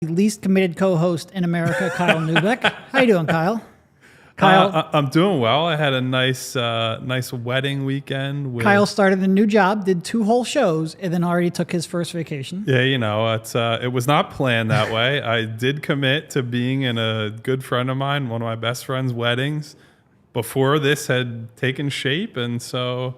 Least committed co-host in America, Kyle Neubeck. How you doing, Kyle? Kyle, I'm doing well. I had a nice wedding weekend. Kyle started a new job, did 2 whole shows, and then already took his first vacation. Yeah, it was not planned that way. I did commit to being in a good friend of mine, one of my best friend's weddings, before this had taken shape, and so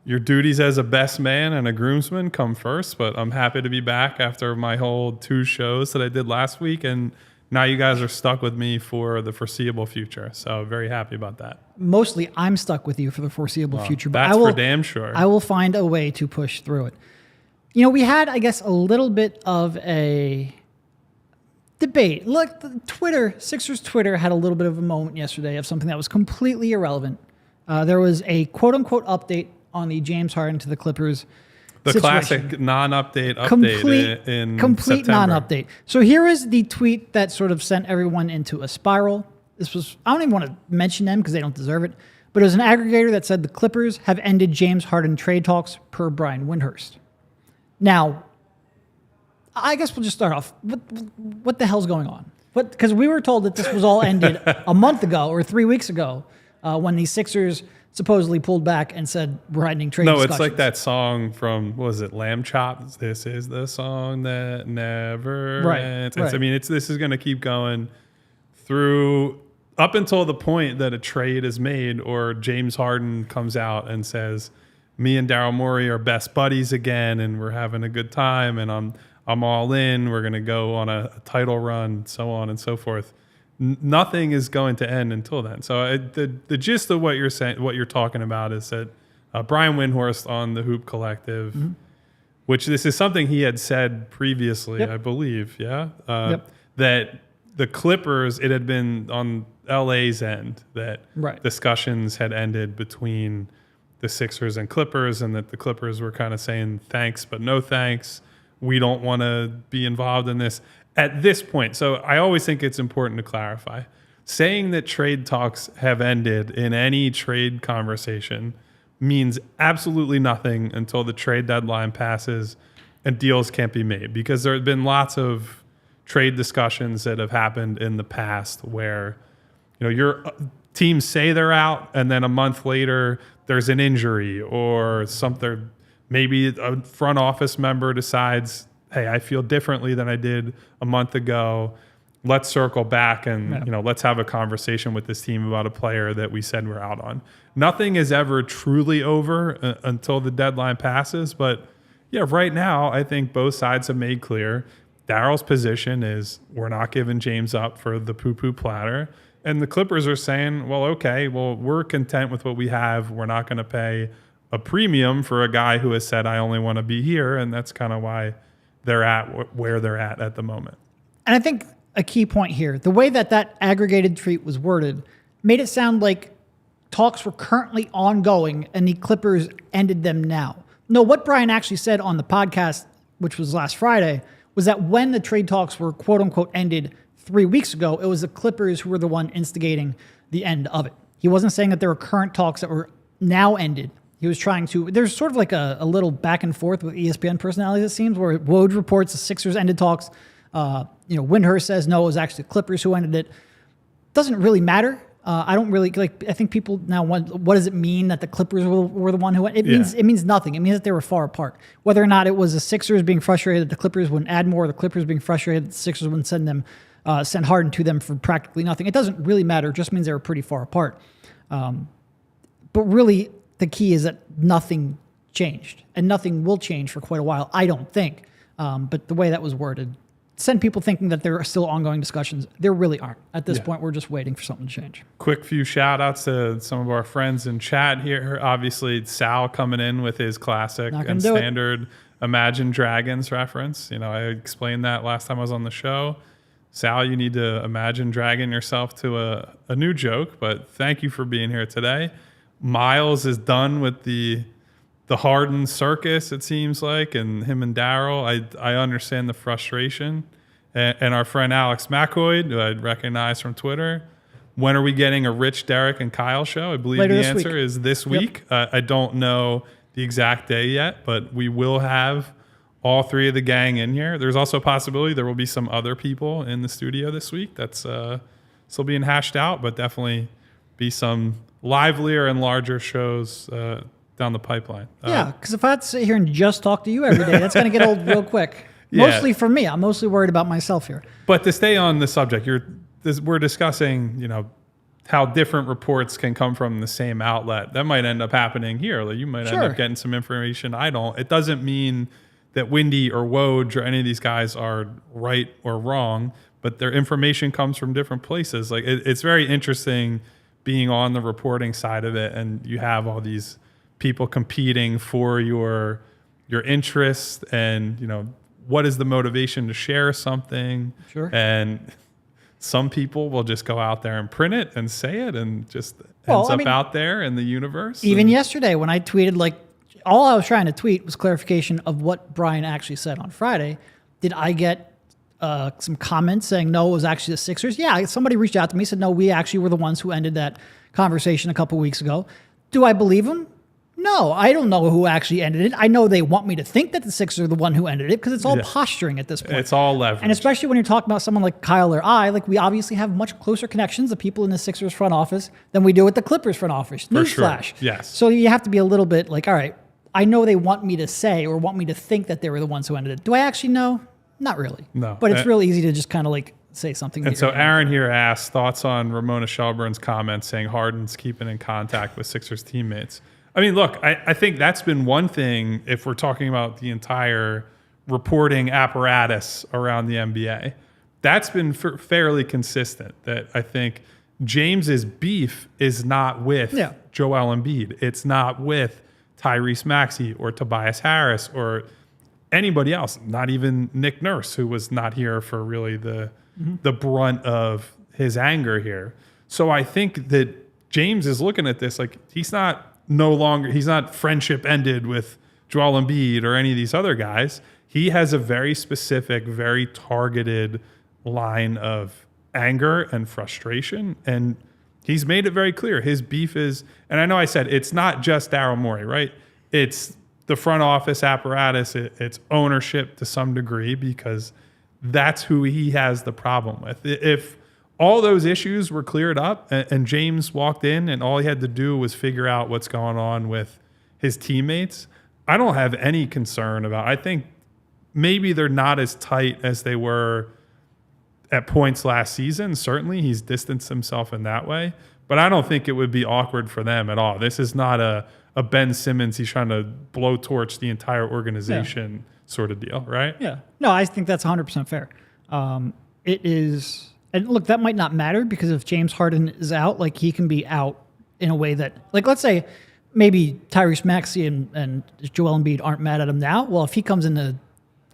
your duties as a best man and a groomsman come first. But I'm happy to be back after my whole 2 shows that I did last week, and now you guys are stuck with me for the foreseeable future. So very happy about that. Mostly, I'm stuck with you for the foreseeable future. But That's for damn sure. I will find a way to push through it. You know, we had, I guess, a little bit of a debate. Look, Sixers Twitter had a little bit of a moment yesterday of something that was completely irrelevant. There was a quote-unquote update on the James Harden to the Clippers situation. Classic non-update complete September. Non-update. So here is the tweet that sort of sent everyone into a spiral. This was, I don't even want to mention them because they don't deserve it, but it was an aggregator that said the Clippers have ended James Harden trade talks per Brian Windhorst. Now, I guess we'll just start off. What the hell's going on? Because we were told that this was all ended a month ago or 3 weeks ago when the Sixers supposedly pulled back and said we're ending trade discussions. It's like that song from, what was it, Lamb Chop? This is the song that never ends. Right. I mean, this is going to keep going through up until the point that a trade is made or James Harden comes out and says, me and Daryl Morey are best buddies again and we're having a good time and I'm all in. We're going to go on a title run, so on and so forth. Nothing is going to end until then. So the gist of what you're saying, what you're talking about, is that Brian Windhorst on the Hoop Collective, which this is something he had said previously, I believe, that the Clippers, it had been on LA's end that discussions had ended between the Sixers and Clippers, and that the Clippers were kind of saying thanks but no thanks. We don't want to be involved in this. At this point, so I always think it's important to clarify, saying that trade talks have ended in any trade conversation means absolutely nothing until the trade deadline passes and deals can't be made. Because there have been lots of trade discussions that have happened in the past where, your teams say they're out and then a month later there's an injury or something. Maybe a front office member decides, hey, I feel differently than I did a month ago. Let's circle back and let's have a conversation with this team about a player that we said we're out on. Nothing is ever truly over until the deadline passes. But right now, I think both sides have made clear Daryl's position is we're not giving James up for the poo-poo platter. And the Clippers are saying, we're content with what we have. We're not going to pay a premium for a guy who has said, I only want to be here. And that's kind of why they're at where they're at the moment. And I think a key point here, the way that aggregated tweet was worded made it sound like talks were currently ongoing and the Clippers ended them now. No, what Brian actually said on the podcast, which was last Friday, was that when the trade talks were quote unquote ended 3 weeks ago, it was the Clippers who were the one instigating the end of it. He wasn't saying that there were current talks that were now ended. He was trying to, there's sort of like a little back and forth with ESPN personalities, it seems, where Woj reports the Sixers ended talks. Windhorst says, no, it was actually the Clippers who ended it. Doesn't really matter. I don't really, I think people now want, what does it mean that the Clippers were the one who went? It means nothing. It means that they were far apart. Whether or not it was the Sixers being frustrated that the Clippers wouldn't add more, the Clippers being frustrated that the Sixers wouldn't send Harden to them for practically nothing. It doesn't really matter. It just means they were pretty far apart. But really, the key is that nothing changed, and nothing will change for quite a while, I don't think. But the way that was worded sent people thinking that there are still ongoing discussions. There really aren't. At this point, we're just waiting for something to change. Quick few shout outs to some of our friends in chat here. Obviously, Sal coming in with his classic and standard Imagine Dragons reference. You know, I explained that last time I was on the show. Sal, you need to imagine dragging yourself to a new joke, but thank you for being here today. Miles is done with the Harden circus, it seems like, and him and Daryl. I understand the frustration. And our friend Alex McCoy, who I'd recognize from Twitter, when are we getting a Rich, Derek, and Kyle show? I believe Later the answer is this week. I don't know the exact day yet, but we will have all three of the gang in here. There's also a possibility there will be some other people in the studio this week. That's still being hashed out, but definitely be some livelier and larger shows down the pipeline. Yeah, because if I had to sit here and just talk to you every day, that's going to get old real quick. Mostly for me. I'm mostly worried about myself here. But to stay on the subject, we're discussing, you know, how different reports can come from the same outlet. That might end up happening here. Like you might end up getting some information I don't. It doesn't mean that Windy or Woj or any of these guys are right or wrong, but their information comes from different places. Like it's very interesting being on the reporting side of it, and you have all these people competing for your interest, and you know, what is the motivation to share something? Sure. And some people will just go out there and print it and say it, and just ends up out there in the universe. Even yesterday when I tweeted, like, all I was trying to tweet was clarification of what Brian actually said on Friday. Did I get some comments saying, no, it was actually the Sixers? Yeah, somebody reached out to me, said, no, we actually were the ones who ended that conversation a couple weeks ago. Do I believe him? No, I don't know who actually ended it. I know they want me to think that the Sixers are the one who ended it because it's all posturing at this point. It's all leverage. And especially when you're talking about someone like Kyle or I, like we obviously have much closer connections to people in the Sixers front office than we do with the Clippers front office. Newsflash. Sure. Yes. So you have to be a little bit like, all right, I know they want me to say or want me to think that they were the ones who ended it. Do I actually know? Not really. No. But it's real easy to just kind of like say something. And so Aaron here asked thoughts on Ramona Shelburne's comments saying Harden's keeping in contact with Sixers teammates. I mean, look, I think that's been one thing if we're talking about the entire reporting apparatus around the NBA. That's been fairly consistent, that I think James's beef is not with Joel Embiid. It's not with Tyrese Maxey or Tobias Harris or anybody else, not even Nick Nurse, who was not here for really the brunt of his anger here. So I think that James is looking at this like he's not friendship ended with Joel Embiid or any of these other guys. He has a very specific, very targeted line of anger and frustration, and he's made it very clear. His beef is, and I know I said it's not just Daryl Morey, right? It's the front office apparatus, it's ownership to some degree, because that's who he has the problem with. If all those issues were cleared up and James walked in and all he had to do was figure out what's going on with his teammates, I don't have any concern about it. I think maybe they're not as tight as they were at points last season. Certainly he's distanced himself in that way, but I don't think it would be awkward for them at all. This is not a Ben Simmons, he's trying to blowtorch the entire organization sort of deal, right? Yeah. No, I think that's 100% fair. It is... And look, that might not matter because if James Harden is out, like he can be out in a way that, like, let's say maybe Tyrese Maxey and Joel Embiid aren't mad at him now. Well, if he comes into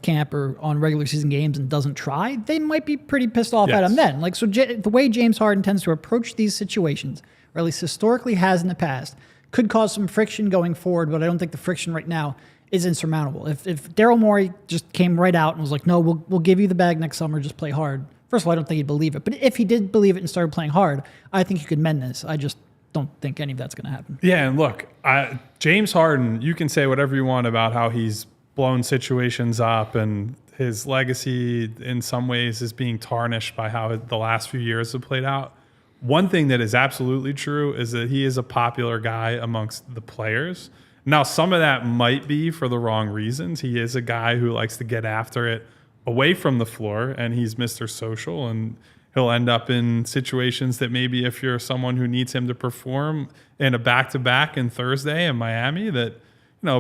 camp or on regular season games and doesn't try, they might be pretty pissed off at him then. Like, so the way James Harden tends to approach these situations, or at least historically has in the past, could cause some friction going forward, but I don't think the friction right now is insurmountable. If Daryl Morey just came right out and was like, no, we'll give you the bag next summer, just play hard. First of all, I don't think he'd believe it. But if he did believe it and started playing hard, I think you could mend this. I just don't think any of that's going to happen. Yeah, and look, James Harden, you can say whatever you want about how he's blown situations up and his legacy in some ways is being tarnished by how the last few years have played out. One thing that is absolutely true is that he is a popular guy amongst the players. Now, some of that might be for the wrong reasons. He is a guy who likes to get after it away from the floor, and he's Mr. Social, and He'll end up in situations that maybe if you're someone who needs him to perform in a back-to-back in Thursday in Miami, that,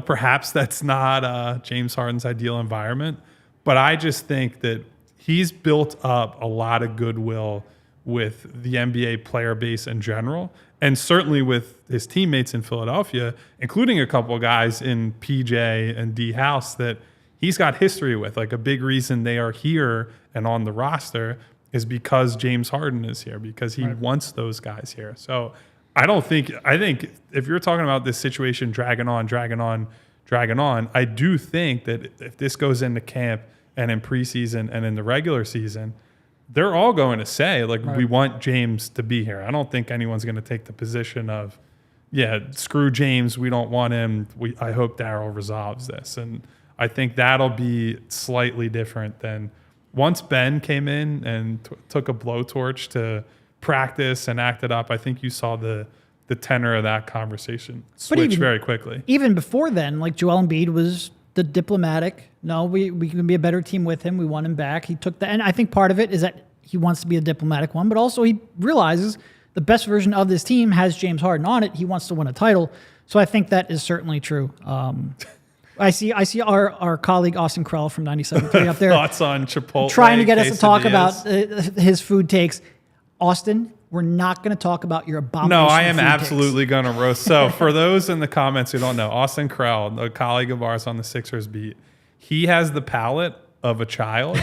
perhaps that's not James Harden's ideal environment. But I just think that he's built up a lot of goodwill with the NBA player base in general, and certainly with his teammates in Philadelphia, including a couple of guys in PJ and D House that he's got history with. Like, a big reason they are here and on the roster is because James Harden is here, because he wants those guys here. So I think if you're talking about this situation dragging on, I do think that if this goes into camp and in preseason and in the regular season, they're all going to say, like, we want James to be here. I don't think anyone's going to take the position of, screw James, we don't want him. I hope Daryl resolves this. And I think that'll be slightly different than once Ben came in and took a blowtorch to practice and acted up. I think you saw the tenor of that conversation switch very quickly. Even before then, like, Joel Embiid was the diplomatic, no, we can be a better team with him. We want him back. He took that. And I think part of it is that he wants to be a diplomatic one, but also he realizes the best version of this team has James Harden on it. He wants to win a title. So I think that is certainly true. I see our colleague Austin Krell from 97.3 up there. Thoughts on Chipotle trying to get us to talk about his food takes. Austin, we're not going to talk about your abomination. No, I am absolutely going to roast. So for those in the comments who don't know, Austin Krell, a colleague of ours on the Sixers beat, he has the palate of a child,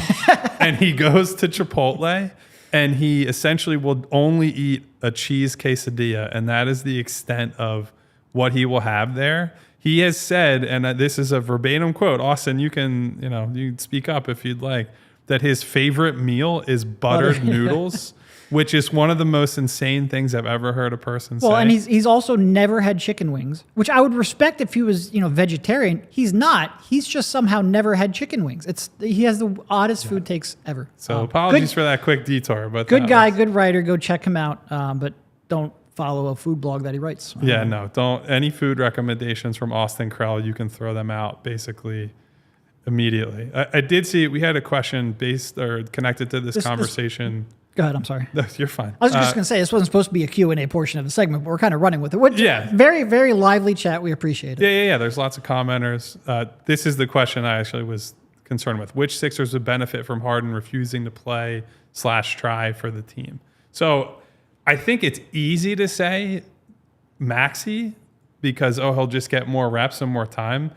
and he goes to Chipotle, and he essentially will only eat a cheese quesadilla, and that is the extent of what he will have there. He has said, and this is a verbatim quote, Austin, you can speak up if you'd like, that his favorite meal is buttered noodles, which is one of the most insane things I've ever heard a person say. Well, and he's also never had chicken wings, which I would respect if he was, vegetarian. He's not. He's just somehow never had chicken wings. He has the oddest food takes ever. So apologies for that quick detour. But good guy, good writer. Go check him out. But don't follow a food blog that he writes. Don't. Any food recommendations from Austin Krell, you can throw them out basically immediately. I did see we had a question based or connected to this conversation. Go ahead. I'm sorry. No, you're fine. I was just going to say this wasn't supposed to be a Q&A portion of the segment, but we're kind of running with it. Very, very lively chat. We appreciate it. Yeah. There's lots of commenters. This is the question I actually was concerned with. Which Sixers would benefit from Harden refusing to play / try for the team? So I think it's easy to say Maxey because, he'll just get more reps and more time.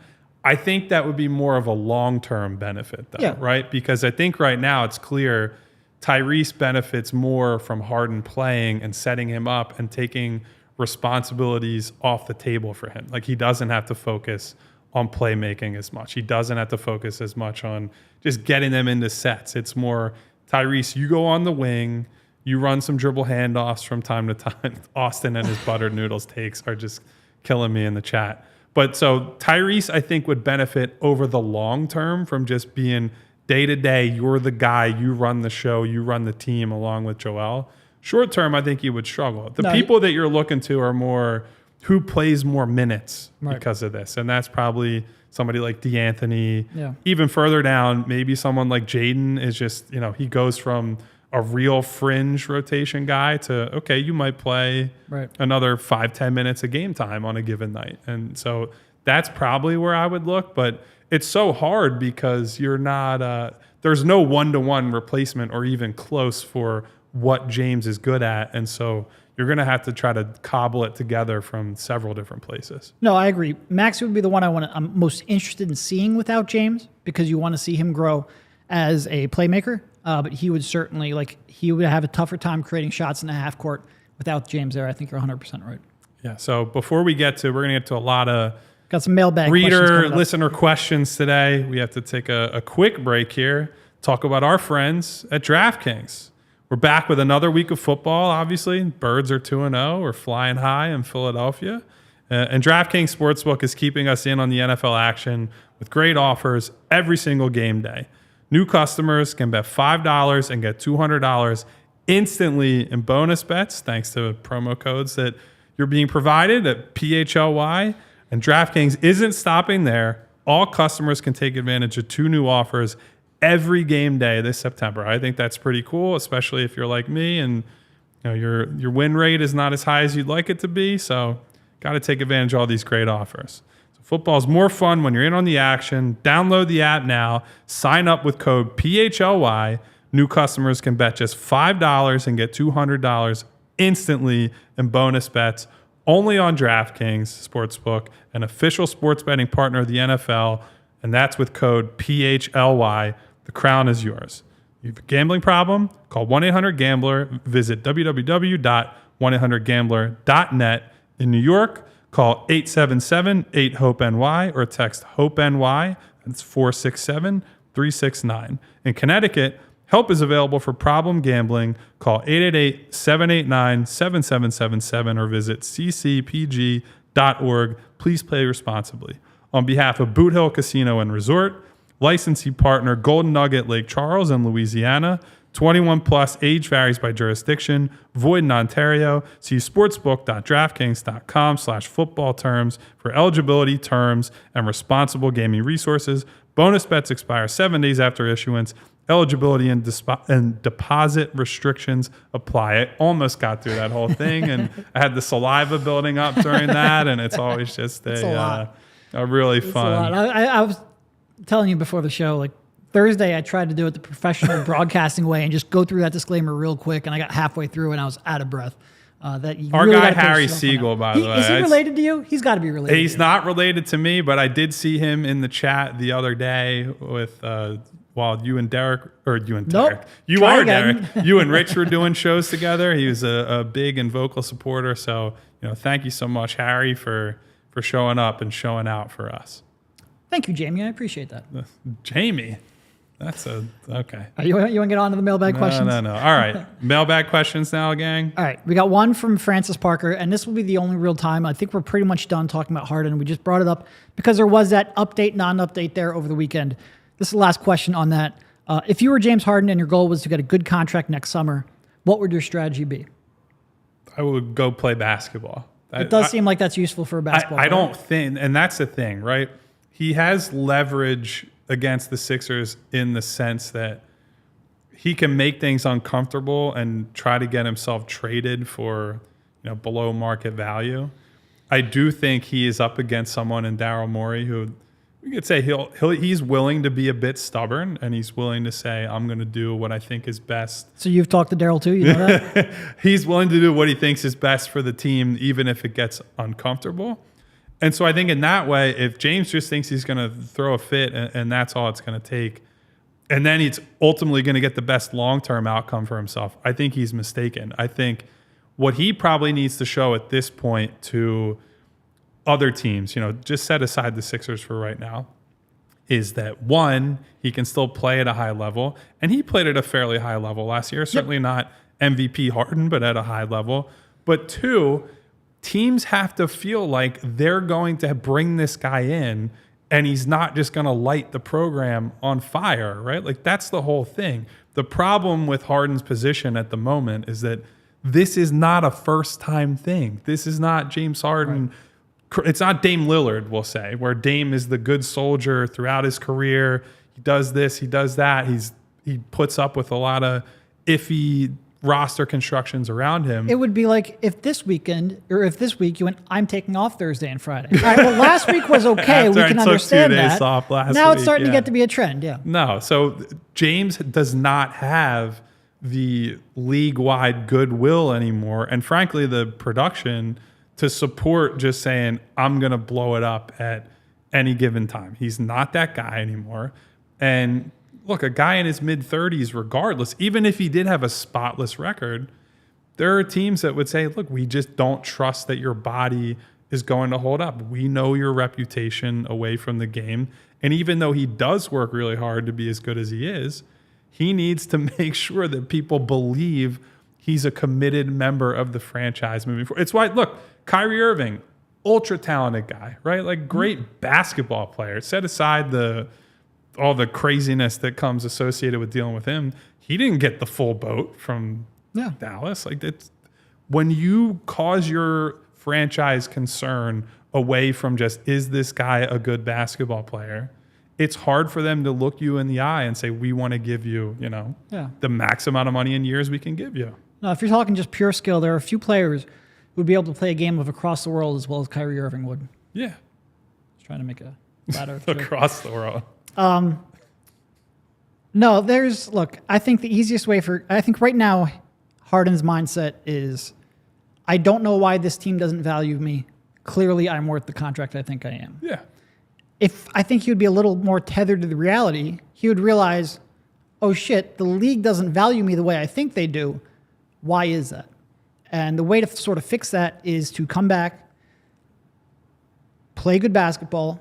I think that would be more of a long-term benefit, though, right? Because I think right now it's clear Tyrese benefits more from Harden playing and setting him up and taking responsibilities off the table for him. Like, he doesn't have to focus on playmaking as much. He doesn't have to focus as much on just getting them into sets. It's more, Tyrese, you go on the wing, you run some dribble handoffs from time to time. Austin and his buttered noodles takes are just killing me in the chat. But so Tyrese, I think, would benefit over the long term from just being day to day, you're the guy, you run the show, you run the team along with Joel. Short term, I think he would struggle. The people that you're looking to are more who plays more minutes because of this. And that's probably somebody like D'Anthony. Yeah. Even further down, maybe someone like Jaden is just, he goes from a real fringe rotation guy to, okay, you might play another 5-10 minutes of game time on a given night. And so that's probably where I would look. But it's so hard because you're not, there's no one-to-one replacement or even close for what James is good at. And so you're going to have to try to cobble it together from several different places. No, I agree. Max would be the one I'm most interested in seeing without James because you want to see him grow as a playmaker. But he would certainly, he would have a tougher time creating shots in the half court without James there. I think you're 100% right. Yeah. So before we're going to get to a lot of got some mailbag listener questions today. We have to take a quick break here, talk about our friends at DraftKings. We're back with another week of football, obviously. Birds are 2-0. We're flying high in Philadelphia. And DraftKings Sportsbook is keeping us in on the NFL action with great offers every single game day. New customers can bet $5 and get $200 instantly in bonus bets thanks to promo codes that you're being provided at PHLY. And DraftKings isn't stopping there. All customers can take advantage of 2 new offers every game day this September. I think that's pretty cool, especially if you're like me and your win rate is not as high as you'd like it to be. So got to take advantage of all these great offers. So football's more fun when you're in on the action. Download the app now. Sign up with code PHLY. New customers can bet just $5 and get $200 instantly in bonus bets only on DraftKings Sportsbook, an official sports betting partner of the NFL, and that's with code PHLY. The crown is yours. You have a gambling problem? Call 1-800-GAMBLER. Visit www.1800gambler.net. In New York, call 877-8-HOPE-NY or text HOPE-NY. That's 467-369. In Connecticut, help is available for problem gambling. Call 888-789-7777 or visit ccpg.org. Please play responsibly. On behalf of Boot Hill Casino and Resort, licensee partner Golden Nugget Lake Charles in Louisiana, 21 plus, age varies by jurisdiction, void in Ontario. See sportsbook.draftkings.com/football terms for eligibility, terms, and responsible gaming resources. Bonus bets expire 7 days after issuance. Eligibility and deposit restrictions apply. I almost got through that whole thing, and I had the saliva building up during that, and it's always just a really fun. I was telling you before the show, like Thursday, I tried to do it the professional broadcasting way and just go through that disclaimer real quick, and I got halfway through and I was out of breath. Our guy Harry Siegel, by the way, is he related to you? He's got to be related. He's not related to me, but I did see him in the chat the other day with while you and Derek. Nope. You are Derek. You and Rich were doing shows together. He was a big and vocal supporter. So thank you so much, Harry, for showing up and showing out for us. Thank you, Jamie. I appreciate that. Jamie. That's okay. You want to get on to the mailbag questions? No. All right. Mailbag questions now, gang. All right. We got one from Francis Parker, and this will be the only real time. I think we're pretty much done talking about Harden. We just brought it up because there was that update, non-update there over the weekend. This is the last question on that. If you were James Harden and your goal was to get a good contract next summer, what would your strategy be? I would go play basketball. It does seem like that's useful for a basketball player. I don't think, and that's the thing, right? He has leverage against the Sixers in the sense that he can make things uncomfortable and try to get himself traded for below market value. I do think he is up against someone in Daryl Morey who we could say he's willing to be a bit stubborn, and he's willing to say, I'm going to do what I think is best. So you've talked to Daryl too? You know that? He's willing to do what he thinks is best for the team, even if it gets uncomfortable. And so I think in that way, if James just thinks he's going to throw a fit and that's all it's going to take, and then he's ultimately going to get the best long-term outcome for himself, I think he's mistaken. I think what he probably needs to show at this point to other teams, just set aside the Sixers for right now, is that one, he can still play at a high level, and he played at a fairly high level last year. Certainly not MVP Harden, but at a high level. But two, teams have to feel like they're going to bring this guy in and he's not just going to light the program on fire, right? Like that's the whole thing. The problem with Harden's position at the moment is that this is not a first-time thing. This is not James Harden. Right. It's not Dame Lillard, we'll say, where Dame is the good soldier throughout his career. He does this, he does that. He puts up with a lot of iffy roster constructions around him. It would be like if this week you went, I'm taking off Thursday and Friday. All right, well, last week was okay. We can understand that. Now it's starting to get to be a trend, yeah. No, so James does not have the league-wide goodwill anymore, and frankly, the production to support just saying, I'm going to blow it up at any given time. He's not that guy anymore. And look, a guy in his mid-30s, regardless, even if he did have a spotless record, there are teams that would say, look, we just don't trust that your body is going to hold up. We know your reputation away from the game. And even though he does work really hard to be as good as he is, he needs to make sure that people believe he's a committed member of the franchise moving forward. It's why, look, Kyrie Irving, ultra talented guy, right? Like great basketball player. Set aside all the craziness that comes associated with dealing with him. He didn't get the full boat from Dallas. Like it's when you cause your franchise concern away from just, is this guy a good basketball player, it's hard for them to look you in the eye and say, we want to give you, the max amount of money in years we can give you. No, if you're talking just pure skill, there are a few players who would be able to play a game of across the world as well as Kyrie Irving would. Yeah. Just trying to make a ladder. Across the world. No, I think the easiest way I think right now, Harden's mindset is, I don't know why this team doesn't value me. Clearly, I'm worth the contract I think I am. Yeah. If I think he would be a little more tethered to the reality, he would realize, oh shit, the league doesn't value me the way I think they do. Why is that? And the way to sort of fix that is to come back, play good basketball,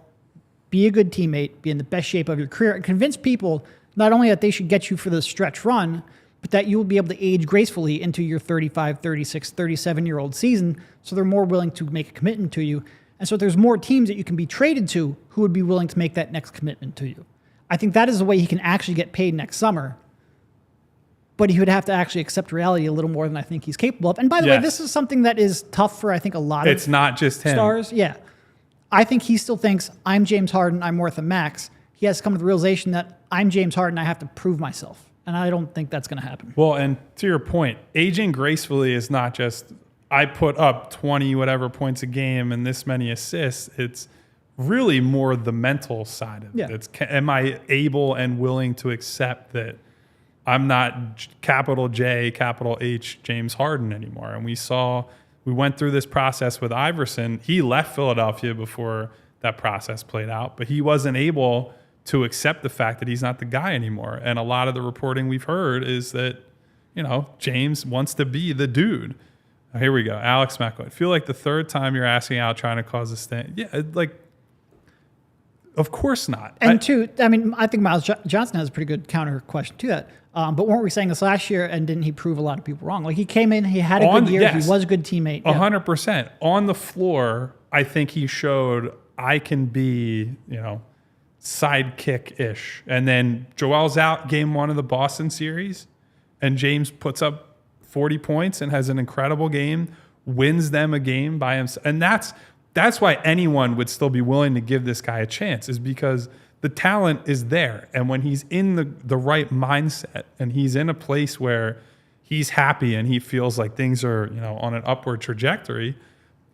be a good teammate, be in the best shape of your career, and convince people not only that they should get you for the stretch run, but that you will be able to age gracefully into your 35, 36, 37-year-old season, so they're more willing to make a commitment to you. And so there's more teams that you can be traded to who would be willing to make that next commitment to you. I think that is the way he can actually get paid next summer. But he would have to actually accept reality a little more than I think he's capable of. And by the way, this is something that is tough for, I think, a lot of It's not just him. Stars. Yeah. I think he still thinks, I'm James Harden, I'm worth a max. He has to come to the realization that I'm James Harden, I have to prove myself. And I don't think that's going to happen. Well, and to your point, aging gracefully is not just, I put up 20 whatever points a game and this many assists. It's really more the mental side of it. It's, am I able and willing to accept that I'm not capital J, capital H, James Harden anymore? And we went through this process with Iverson. He left Philadelphia before that process played out, but he wasn't able to accept the fact that he's not the guy anymore. And a lot of the reporting we've heard is that, James wants to be the dude. Here we go. Alex Macko. I feel like the third time you're asking out trying to cause a stand. Yeah, of course not. And I think Miles Johnson has a pretty good counter question to that. But weren't we saying this last year, and didn't he prove a lot of people wrong? Like, he came in, he had a good year, he was a good teammate. 100%. On the floor, I think he showed I can be, sidekick-ish. And then Joel's out game one of the Boston series, and James puts up 40 points and has an incredible game, wins them a game by himself. And that's why anyone would still be willing to give this guy a chance, is because the talent is there. And when he's in the right mindset and he's in a place where he's happy and he feels like things are, on an upward trajectory,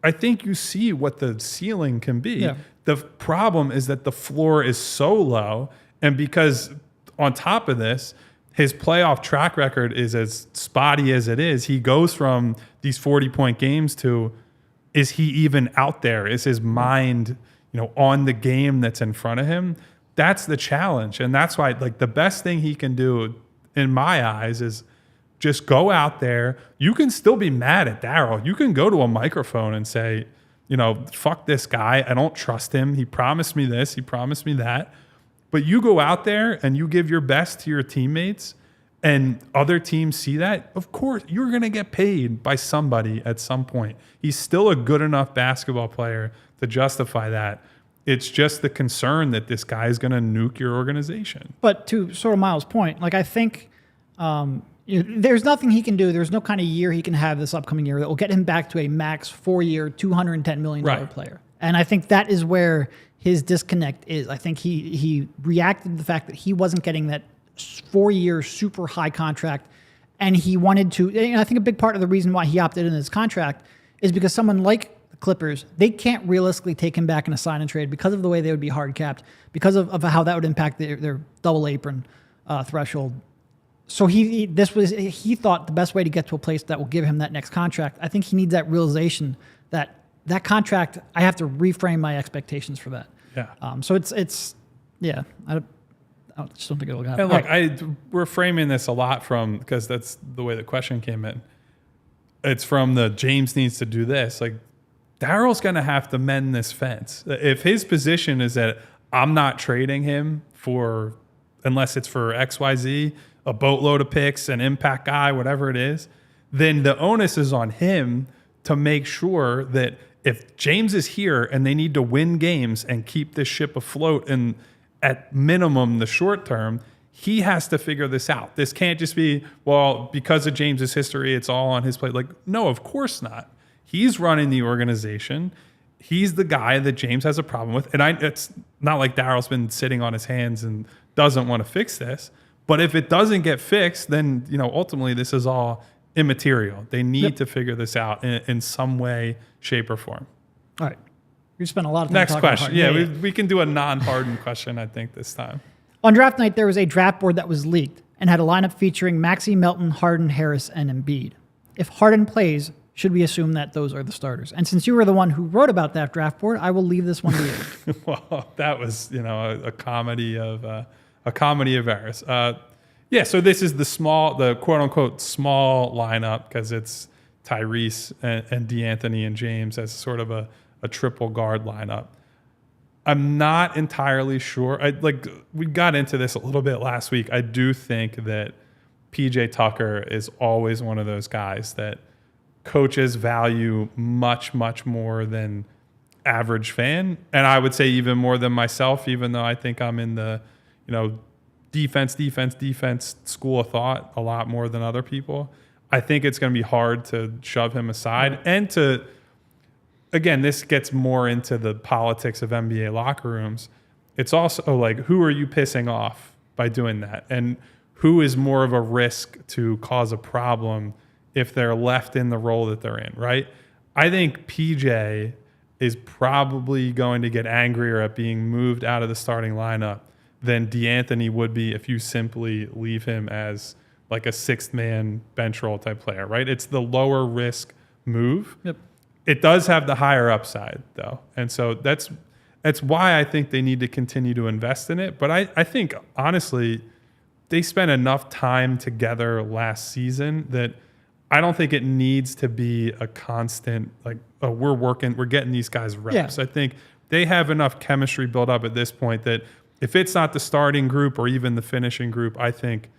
I think you see what the ceiling can be. Yeah. The problem is that the floor is so low. And because on top of this, his playoff track record is as spotty as it is. He goes from these 40-point games to, is he even out there? Is his mind, on the game that's in front of him? That's the challenge. And that's why, the best thing he can do, in my eyes, is just go out there. You can still be mad at Daryl. You can go to a microphone and say, fuck this guy. I don't trust him. He promised me this. He promised me that. But you go out there and you give your best to your teammates, and other teams see that, of course, you're going to get paid by somebody at some point. He's still a good enough basketball player to justify that. It's just the concern that this guy is going to nuke your organization. But to sort of Miles' point, I think there's nothing he can do. There's no kind of year he can have this upcoming year that will get him back to a max 4-year, $210 million player. And I think that is where his disconnect is. I think he reacted to the fact that he wasn't getting that 4-year super high contract, and he wanted to. And I think a big part of the reason why he opted in his contract is because someone like the Clippers, they can't realistically take him back in a sign and trade because of the way they would be hard capped, because of how that would impact their double apron threshold. So he thought the best way to get to a place that will give him that next contract. I think he needs that realization that contract, I have to reframe my expectations for that. Yeah. So it's I just don't think it'll happen. And look, we're framing this a lot because that's the way the question came in. It's from the James needs to do this. Daryl's going to have to mend this fence. If his position is that I'm not trading him unless it's for XYZ, a boatload of picks, an impact guy, whatever it is, then the onus is on him to make sure that if James is here and they need to win games and keep this ship afloat and at minimum the short term, he has to figure this out. This can't just be, well, because of James's history, it's all on his plate. No, of course not. He's running the organization. he's the guy that James has a problem with. And it's not like Daryl's been sitting on his hands and doesn't want to fix this. But if it doesn't get fixed, then, ultimately this is all immaterial. They need to figure this out in some way, shape, or form. All right. We spent a lot of time Next talking question. about Harden. Yeah, we can do a non-Harden question, I think, this time. On draft night, there was a draft board that was leaked and had a lineup featuring Maxey, Melton, Harden, Harris, and Embiid. If Harden plays, should we assume that those are the starters? And since you were the one who wrote about that draft board, I will leave this one to you. Well, that was a comedy of errors. So this is the quote unquote small lineup because it's Tyrese and D'Anthony and James as sort of a triple guard lineup. I'm not entirely sure. We got into this a little bit last week. I do think that PJ Tucker is always one of those guys that coaches value much, much more than average fan. And I would say even more than myself, even though I think I'm in the, defense school of thought a lot more than other people. I think it's going to be hard to shove him aside and to, again, this gets more into the politics of NBA locker rooms. It's also like, who are you pissing off by doing that? And who is more of a risk to cause a problem if they're left in the role that they're in, right? I think PJ is probably going to get angrier at being moved out of the starting lineup than D'Anthony would be if you simply leave him as like a sixth man bench role type player, right? It's the lower risk move. Yep. It does have the higher upside though. And so that's why I think they need to continue to invest in it. But I think honestly, they spent enough time together last season that I don't think it needs to be a constant, we're getting these guys reps. Yeah. I think they have enough chemistry built up at this point that if it's not the starting group or even the finishing group, I think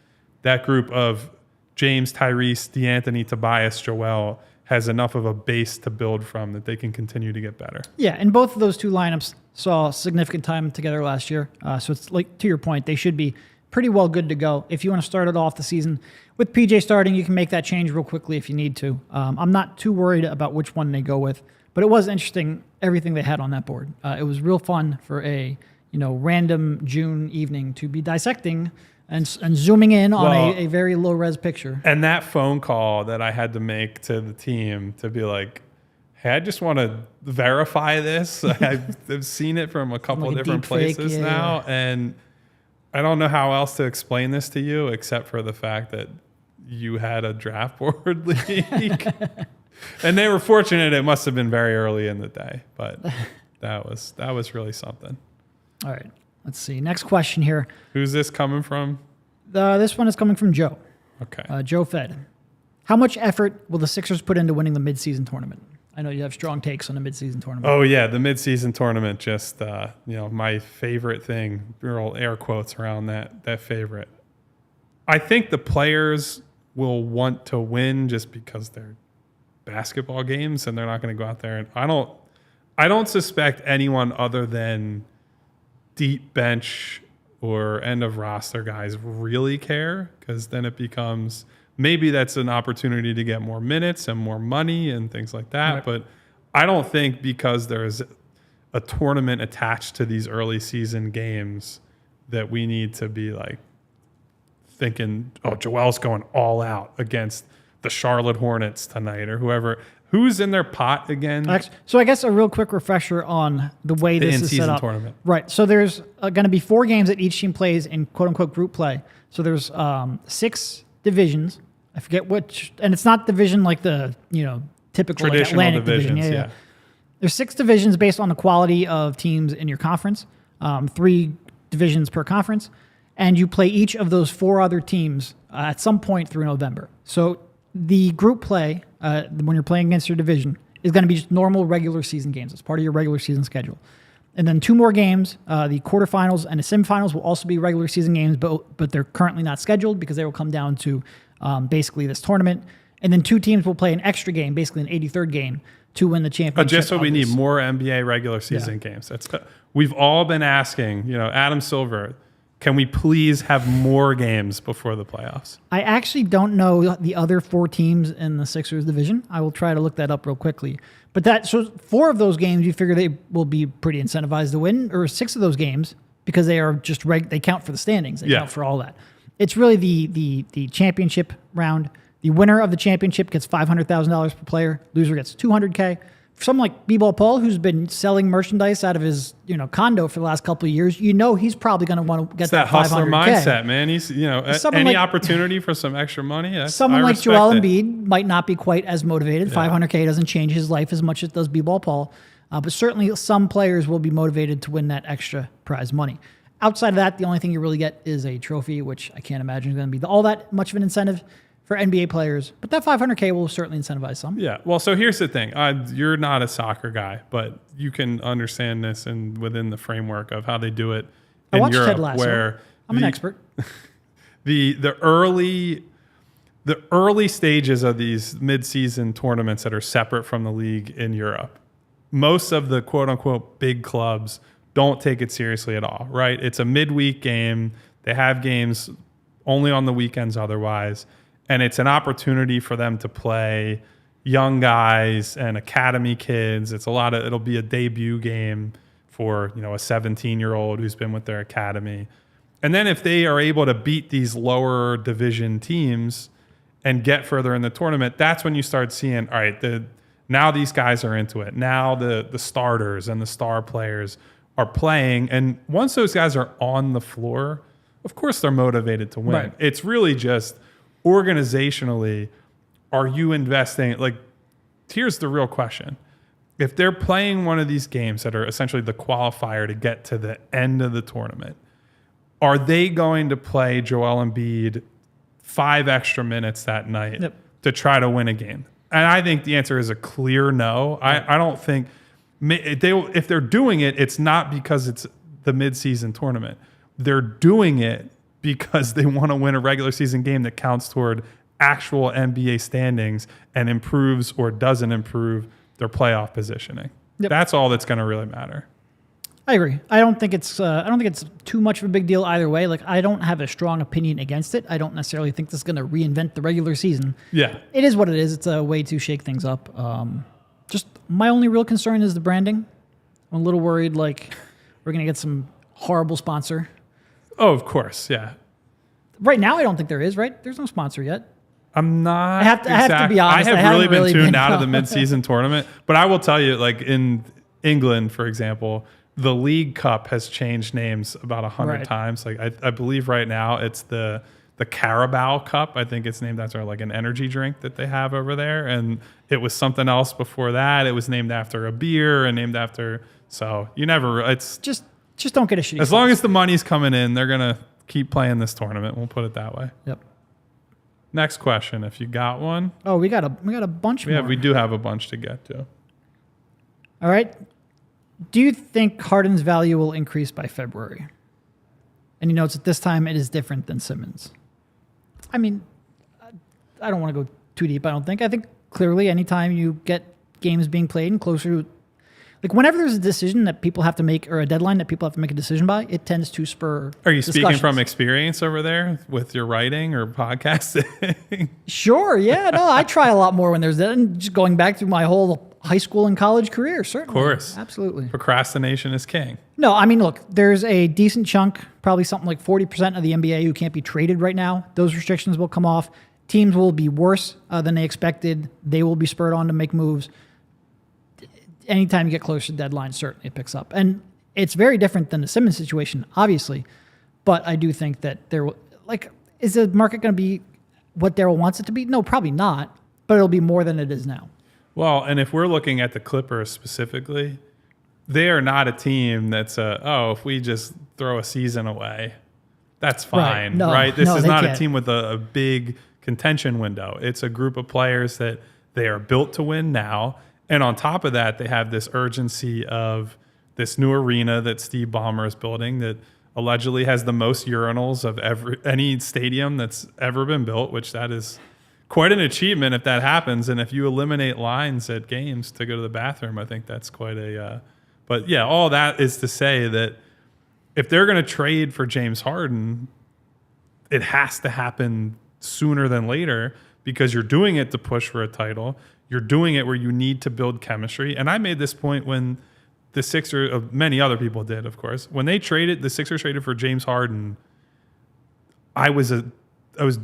that group of James, Tyrese, D'Anthony, Tobias, Joel has enough of a base to build from that they can continue to get better. Yeah, and both of those two lineups saw significant time together last year. So it's like, to your point, they should be pretty well good to go. If you want to start it off the season with PJ starting, you can make that change real quickly if you need to. I'm not too worried about which one they go with, but it was interesting, everything they had on that board. It was real fun for a random June evening to be dissecting and zooming in on a very low-res picture. And that phone call that I had to make to the team to be like, hey, I just want to verify this. I've seen it from a couple of different places now, and I don't know how else to explain this to you except for the fact that you had a draft board leak. And they were fortunate. It must have been very early in the day, but that was really something. All right. Let's see. Next question here. Who's this coming from? This one is coming from Joe. Okay. Joe Fed. How much effort will the Sixers put into winning the midseason tournament? I know you have strong takes on the midseason tournament. Oh, yeah. The midseason tournament, just, my favorite thing, real air quotes around that favorite. I think the players will want to win just because they're basketball games and they're not going to go out there. And I don't suspect anyone other than deep bench or end of roster guys really care, because then it becomes maybe that's an opportunity to get more minutes and more money and things like that. Right. But I don't think because there's a tournament attached to these early season games that we need to be like thinking, oh, Joel's going all out against the Charlotte Hornets tonight or whoever. Who's in their pot again? So I guess a real quick refresher on the way this is set up. Tournament. Right. So there's going to be 4 games that each team plays in quote-unquote group play. So there's 6 divisions. I forget which. And it's not division like the typical traditional Atlantic divisions. Yeah. There's 6 divisions based on the quality of teams in your conference. 3 divisions per conference. And you play each of those 4 other teams at some point through November. So the group play, when you're playing against your division, is going to be just normal regular season games. It's part of your regular season schedule. And then 2 more games, the quarterfinals and the semifinals will also be regular season games, but they're currently not scheduled because they will come down to basically this tournament. And then 2 teams will play an extra game, basically an 83rd game, to win the championship. Just so we need more NBA regular season games. We've all been asking, Adam Silver, can we please have more games before the playoffs? I actually don't know the other 4 teams in the Sixers division. I will try to look that up real quickly. But so 4 of those games, you figure they will be pretty incentivized to win, or 6 of those games because they are just they count for the standings. They count for all that. It's really the championship round. The winner of the championship gets $500,000 per player. Loser gets $200K. For someone like B-Ball Paul, who's been selling merchandise out of his condo for the last couple of years, he's probably going to want to get that hustler $500K. mindset, man. He's any opportunity for some extra money. Someone like Joel Embiid might not be quite as motivated. Yeah. $500K doesn't change his life as much as it does B-Ball Paul, but certainly some players will be motivated to win that extra prize money. Outside of that, the only thing you really get is a trophy, which I can't imagine is going to be all that much of an incentive for NBA players. But that $500K will certainly incentivize some. Yeah. Well, so here's the thing. You're not a soccer guy, but you can understand this and within the framework of how they do it in Europe, Ted Lasso. Where I'm an expert. The early stages of these mid-season tournaments that are separate from the league in Europe, most of the quote-unquote big clubs don't take it seriously at all, right? It's a midweek game. They have games only on the weekends otherwise. And it's an opportunity for them to play young guys and academy kids. It'll be a debut game for, a 17-year-old who's been with their academy. And then if they are able to beat these lower division teams and get further in the tournament, that's when you start seeing, all right, now these guys are into it. Now the starters and the star players are playing. And once those guys are on the floor, of course they're motivated to win. Right. It's really just organizationally, are you investing? Here's the real question. If they're playing one of these games that are essentially the qualifier to get to the end of the tournament, are they going to play Joel Embiid 5 extra minutes that night to try to win a game? And I think the answer is a clear no. I don't think if they're doing it, it's not because it's the midseason tournament. They're doing it because they want to win a regular season game that counts toward actual NBA standings and improves or doesn't improve their playoff positioning. Yep. That's all that's going to really matter. I agree. I don't think it's too much of a big deal either way. I don't have a strong opinion against it. I don't necessarily think this is going to reinvent the regular season. Yeah. It is what it is. It's a way to shake things up. Just my only real concern is the branding. I'm a little worried we're going to get some horrible sponsor. Oh, of course, yeah. Right now, I don't think there is, right? There's no sponsor yet. I'm not. I have to be honest. I have really been tuned out of the mid-season tournament. But I will tell you, in England, for example, the League Cup has changed names about 100 times. I believe right now it's the Carabao Cup. I think it's named after an energy drink that they have over there. And it was something else before that. It was named after a beer and named after. So you never. It's Just don't get a shitty. As long as the money's coming in, they're going to keep playing this tournament. We'll put it that way. Yep. Next question, if you got one. Oh, we got a bunch more. Yeah, we do have a bunch to get to. All right. Do you think Harden's value will increase by February? And he notes at this time it is different than Simmons. I mean, I don't want to go too deep, I don't think. I think clearly anytime you get games being played and closer to whenever there's a decision that people have to make or a deadline that people have to make a decision by, it tends to spur Are you speaking from experience over there with your writing or podcasting? Sure, yeah. No, I try a lot more when there's that. And just going back through my whole high school and college career, certainly. Of course. Absolutely. Procrastination is king. No, I mean, look, there's a decent chunk, probably something like 40% of the NBA who can't be traded right now. Those restrictions will come off. Teams will be worse than they expected. They will be spurred on to make moves. Anytime you get closer to deadline, certainly it picks up. And it's very different than the Simmons situation, obviously. But I do think that is the market going to be what Daryl wants it to be? No, probably not. But it'll be more than it is now. Well, and if we're looking at the Clippers specifically, they are not a team that's if we just throw a season away, that's fine, right? This is not a team with a big contention window. It's a group of players that they are built to win now. And on top of that, they have this urgency of this new arena that Steve Ballmer is building that allegedly has the most urinals of any stadium that's ever been built, which that is quite an achievement if that happens. And if you eliminate lines at games to go to the bathroom, I think that's quite a... but yeah, all that is to say that if they're going to trade for James Harden, it has to happen sooner than later because you're doing it to push for a title. You're doing it where you need to build chemistry. And I made this point when the Sixers, many other people did, of course, when the Sixers traded for James Harden, I was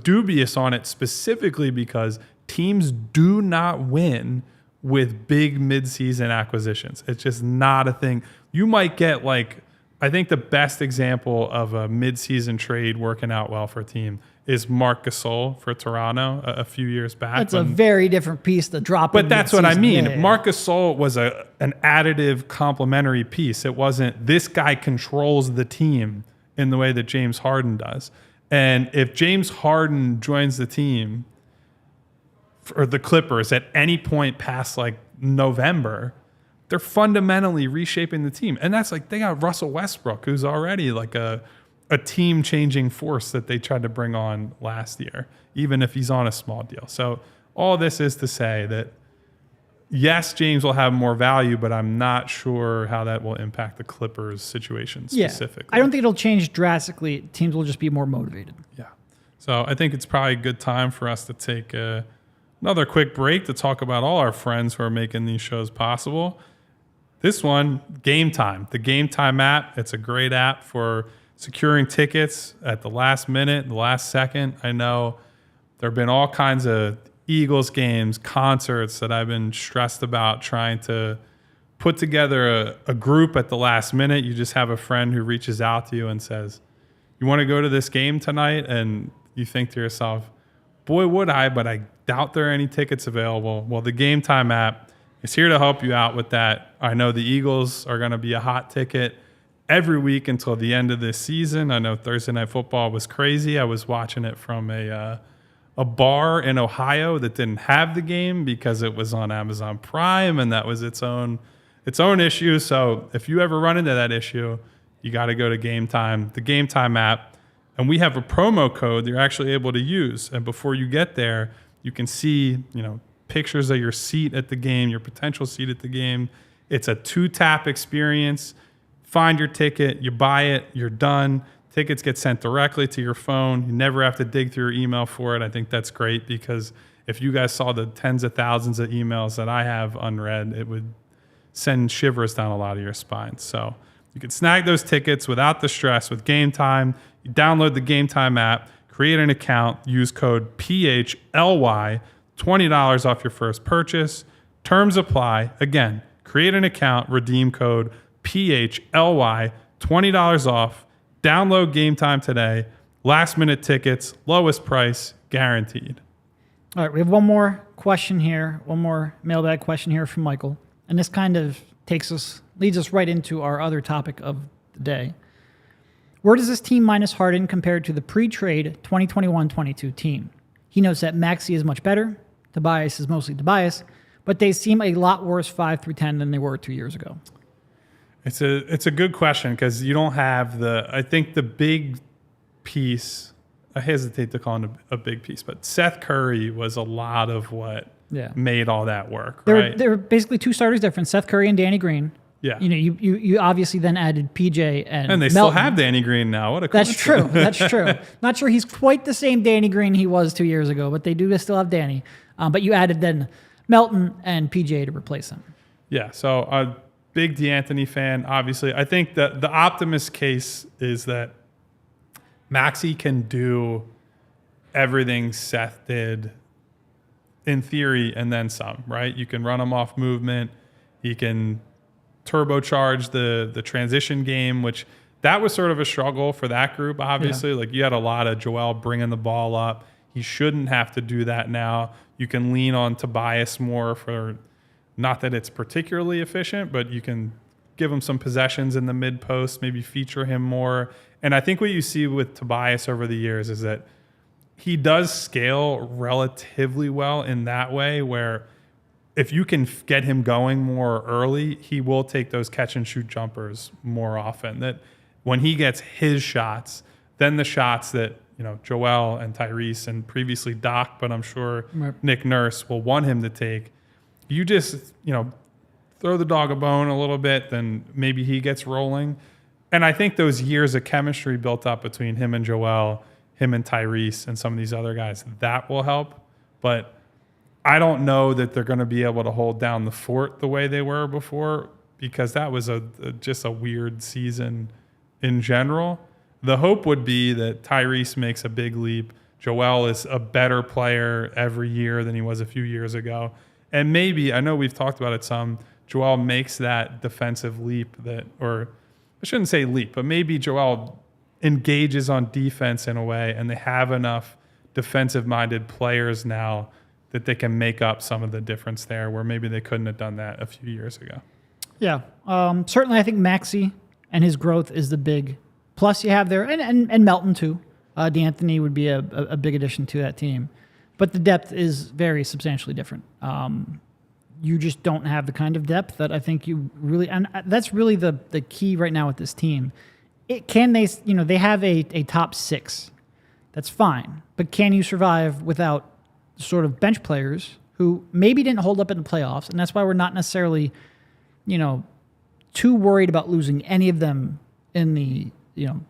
dubious on it specifically because teams do not win with big midseason acquisitions. It's just not a thing. You might get I think the best example of a midseason trade working out well for a team is Marc Gasol for Toronto a few years back. That's a very different piece to drop. But that's what I mean. Yeah. Marc Gasol was an additive complementary piece. It wasn't this guy controls the team in the way that James Harden does. And if James Harden joins the team or the Clippers at any point past November, they're fundamentally reshaping the team. And that's they got Russell Westbrook, who's already a team-changing force that they tried to bring on last year, even if he's on a small deal. So all this is to say that, yes, James will have more value, but I'm not sure how that will impact the Clippers situation specifically. I don't think it'll change drastically. Teams will just be more motivated. Yeah. So I think it's probably a good time for us to take another quick break to talk about all our friends who are making these shows possible. This one, GameTime. The GameTime app, it's a great app for securing tickets at the last minute, the last second. I know there have been all kinds of Eagles games, concerts that I've been stressed about trying to put together a group at the last minute. You just have a friend who reaches out to you and says, you want to go to this game tonight? And you think to yourself, boy, would I, but I doubt there are any tickets available. Well, the GameTime app is here to help you out with that. I know the Eagles are going to be a hot ticket every week until the end of this season. I know Thursday Night Football was crazy. I was watching it from a bar in Ohio that didn't have the game because it was on Amazon Prime, and that was its own issue. So if you ever run into that issue, you got to go to GameTime, the GameTime app, and we have a promo code that you're actually able to use. And before you get there, you can see, pictures of your seat at the game, your potential seat at the game. It's a 2-tap experience. Find your ticket, you buy it, you're done. Tickets get sent directly to your phone. You never have to dig through your email for it. I think that's great because if you guys saw the tens of thousands of emails that I have unread, it would send shivers down a lot of your spine. So you can snag those tickets without the stress with GameTime. You download the GameTime app, create an account, use code PHLY, $20 off your first purchase. Terms apply. Again, create an account, redeem code PHLY, $20 off. Download GameTime today. Last minute tickets, lowest price, guaranteed. All right, we have one more question here, one more mailbag question here from Michael. And this kind of leads us right into our other topic of the day. Where does this team minus Harden compare to the pre-trade 2021-22 team? He notes that Maxey is much better. Tobias is mostly Tobias, but they seem a lot worse 5 through 10 than they were 2 years ago. It's a good question because you don't have I think the big piece, I hesitate to call it a big piece, but Seth Curry was a lot of what made all that work, right? There were basically 2 starters different, Seth Curry and Danny Green. Yeah. You obviously then added PJ and they Melton. still have Danny Green now. What a coincidence. That's true. Not sure he's quite the same Danny Green he was 2 years ago, but they do still have Danny. But you added then Melton and PJ to replace him. Yeah, so a big D'Anthony fan, obviously. I think that the optimist case is that Maxey can do everything Seth did in theory and then some, right? You can run him off movement. He can turbocharge the transition game, which that was sort of a struggle for that group, obviously. Yeah. You had a lot of Joel bringing the ball up. He shouldn't have to do that now. You can lean on Tobias more for, not that it's particularly efficient, but you can give him some possessions in the mid post, maybe feature him more. And I think what you see with Tobias over the years is that he does scale relatively well in that way, where if you can get him going more early, he will take those catch and shoot jumpers more often. That when he gets his shots, then the shots that Joel and Tyrese and previously Doc, but I'm sure Nick Nurse will want him to take. You just throw the dog a bone a little bit, then maybe he gets rolling. And I think those years of chemistry built up between him and Joel, him and Tyrese, and some of these other guys, that will help. But I don't know that they're going to be able to hold down the fort the way they were before, because that was just a weird season in general. The hope would be that Tyrese makes a big leap. Joel is a better player every year than he was a few years ago. And maybe, I know we've talked about it some, Joel makes that defensive leap or I shouldn't say leap, but maybe Joel engages on defense in a way, and they have enough defensive-minded players now that they can make up some of the difference there, where maybe they couldn't have done that a few years ago. Yeah. Certainly I think Maxey and his growth is the big plus you have there, and Melton too. D'Anthony would be a big addition to that team. But the depth is very substantially different. You just don't have the kind of depth that I think you really, and that's really the key right now with this team. They have a top 6. That's fine. But can you survive without sort of bench players who maybe didn't hold up in the playoffs? And that's why we're not necessarily, too worried about losing any of them in the,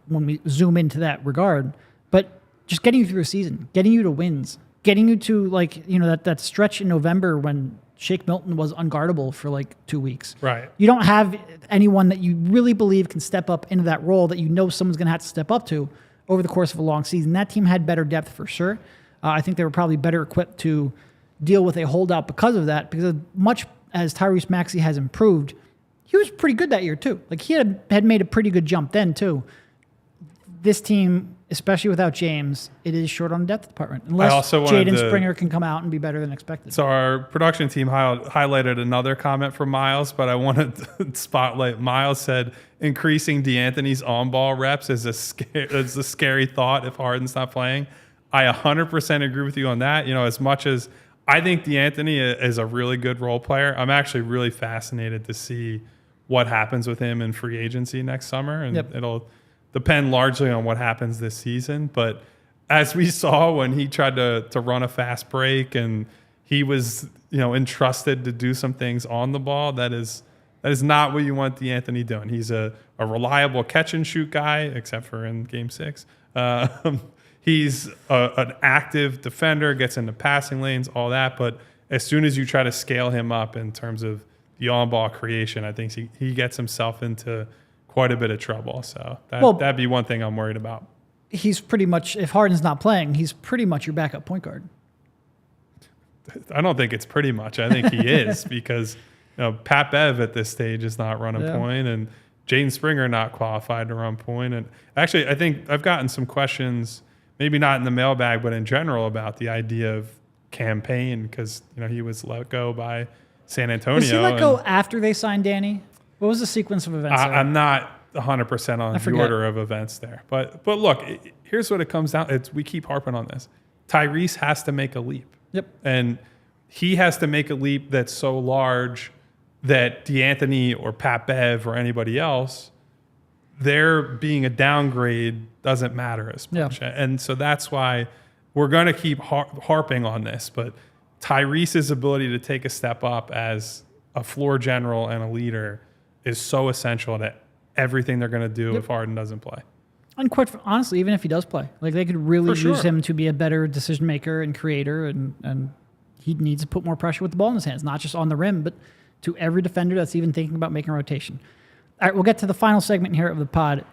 when we zoom into that regard. But just getting you through a season, getting you to wins, getting you to that stretch in November when Shake Milton was unguardable for 2 weeks. Right. You don't have anyone that you really believe can step up into that role that someone's going to have to step up to over the course of a long season. That team had better depth for sure. I think they were probably better equipped to deal with a holdout because of that, because as much as Tyrese Maxey has improved, he was pretty good that year too. He had made a pretty good jump then too. This team, especially without James, it is short on the depth department. Unless Jaden Springer can come out and be better than expected. So our production team highlighted another comment from Miles, but I wanted to spotlight. Miles said, increasing D'Anthony's on-ball reps is a scary thought if Harden's not playing. I 100% agree with you on that. As much as I think D'Anthony is a really good role player, I'm actually really fascinated to see what happens with him in free agency next summer. And it'll depend largely on what happens this season. But as we saw when he tried to run a fast break and he was, entrusted to do some things on the ball, that is not what you want D'Anthony doing. He's a reliable catch and shoot guy, except for in Game 6. He's an active defender, gets into passing lanes, all that. But as soon as you try to scale him up in terms of the on-ball creation, I think he gets himself into quite a bit of trouble. So that'd be one thing I'm worried about. He's pretty much, if Harden's not playing, he's pretty much your backup point guard. I don't think it's pretty much. I think he is, because Pat Bev at this stage is not running point, and Jaden Springer not qualified to run point. And actually, I think I've gotten some questions, maybe not in the mailbag, but in general, about the idea of campaign, because he was let go by San Antonio. Was he let go after they signed Danny? What was the sequence of events? I'm not 100% on the order of events there. But look, here's what it comes down. We keep harping on this. Tyrese has to make a leap. Yep. And he has to make a leap that's so large that D'Anthony or Pat Bev or anybody else, their being a downgrade doesn't matter as much. Yeah. And so that's why we're going to keep harping on this. But Tyrese's ability to take a step up as a floor general and a leader is so essential to everything they're going to do if Harden doesn't play. And quite honestly, even if he does play, they could really use him to be a better decision maker and creator, and he needs to put more pressure with the ball in his hands, not just on the rim, but to every defender that's even thinking about making a rotation. All right, we'll get to the final segment here of the pod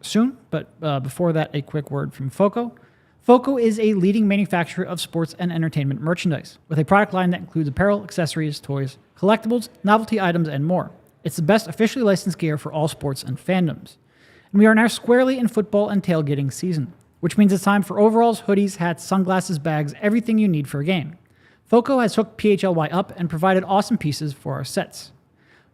soon, but before that, a quick word from Foco. Foco is a leading manufacturer of sports and entertainment merchandise, with a product line that includes apparel, accessories, toys, collectibles, novelty items, and more. It's the best officially licensed gear for all sports and fandoms. And we are now squarely in football and tailgating season, which means it's time for overalls, hoodies, hats, sunglasses, bags, everything you need for a game. Foco has hooked PHLY up and provided awesome pieces for our sets.